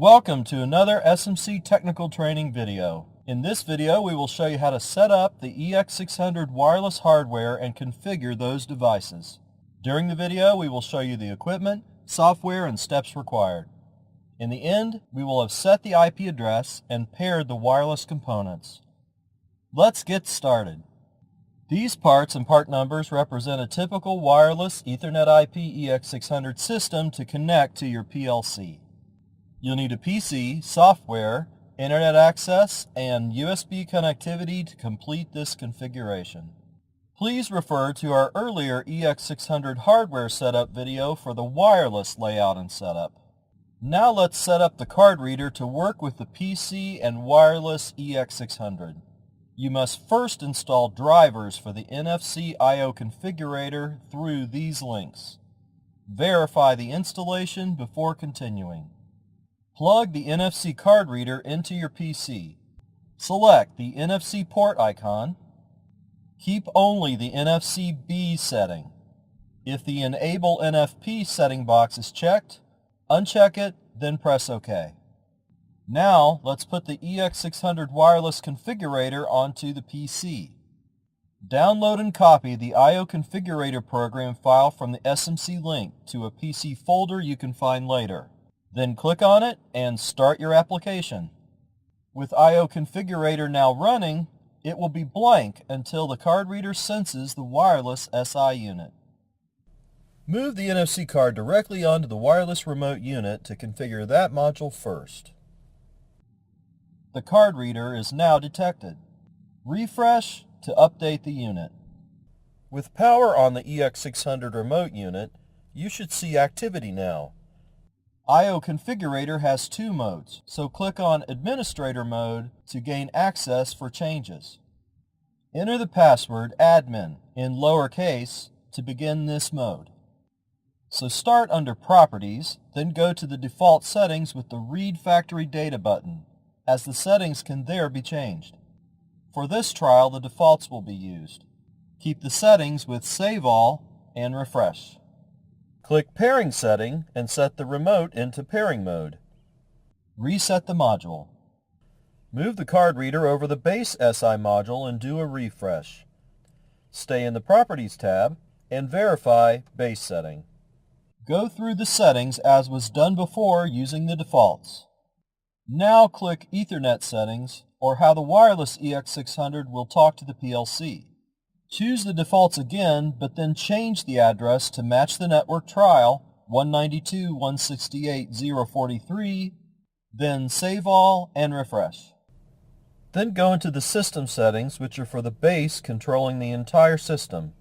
Welcome to another SMC technical training video. In this video we will show you how to set up the EX600 wireless hardware and configure those devices. During the video we will show you the equipment, software, and steps required. In the end we will have set the IP address and paired the wireless components. Let's get started. These parts and part numbers represent a typical wireless Ethernet IP EX600 system to connect to your PLC. You'll need a PC, software, internet access, and USB connectivity to complete this configuration. Please refer to our earlier EX600 hardware setup video for the wireless layout and setup. Now let's set up the card reader to work with the PC and wireless EX600. You must first install drivers for the NFC I/O configurator through these links. Verify the installation before continuing. Plug the NFC card reader into your PC. Select the NFC port icon. Keep only the NFC-B setting. If the Enable NFP setting box is checked, uncheck it, then press OK. Now, let's put the EX600 wireless configurator onto the PC. Download and copy the I/O configurator program file from the SMC link to a PC folder you can find later. Then click on it and start your application. With I/O configurator now running, it will be blank until the card reader senses the wireless SI unit. Move the NFC card directly onto the wireless remote unit to configure that module first. The card reader is now detected. Refresh to update the unit. With power on the EX600 remote unit, you should see activity now. I/O configurator has two modes, so click on Administrator mode to gain access for changes. Enter the password admin in lowercase to begin this mode. So start under Properties, then go to the default settings with the Read Factory Data button, as the settings can there be changed. For this trial, the defaults will be used. Keep the settings with Save All and refresh. Click Pairing Setting and set the remote into pairing mode. Reset the module. Move the card reader over the base SI module and do a refresh. Stay in the Properties tab and verify base setting. Go through the settings as was done before using the defaults. Now click Ethernet Settings, or how the wireless EX600 will talk to the PLC. Choose the defaults again, but then change the address to match the network trial 192.168.0.43, then save all and refresh. Then go into the system settings, which are for the base controlling the entire system.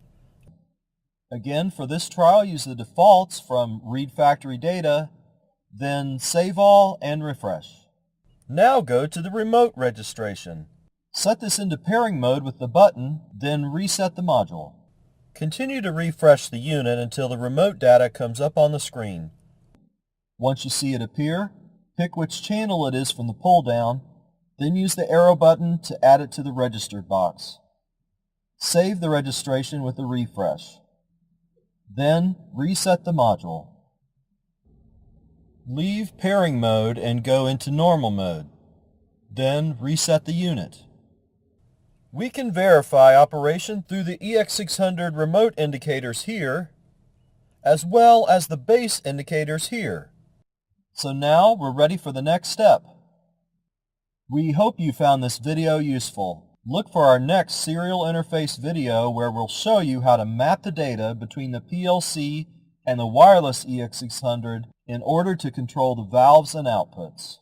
Again, for this trial, use the defaults from Read Factory Data, then save all and refresh. Now go to the remote registration. Set this into pairing mode with the button, then reset the module. Continue to refresh the unit until the remote data comes up on the screen. Once you see it appear, pick which channel it is from the pull-down, then use the arrow button to add it to the registered box. Save the registration with a refresh. Then reset the module. Leave pairing mode and go into normal mode. Then reset the unit. We can verify operation through the EX600 remote indicators here, as well as the base indicators here. So now we're ready for the next step. We hope you found this video useful. Look for our next serial interface video where we'll show you how to map the data between the PLC and the wireless EX600 in order to control the valves and outputs.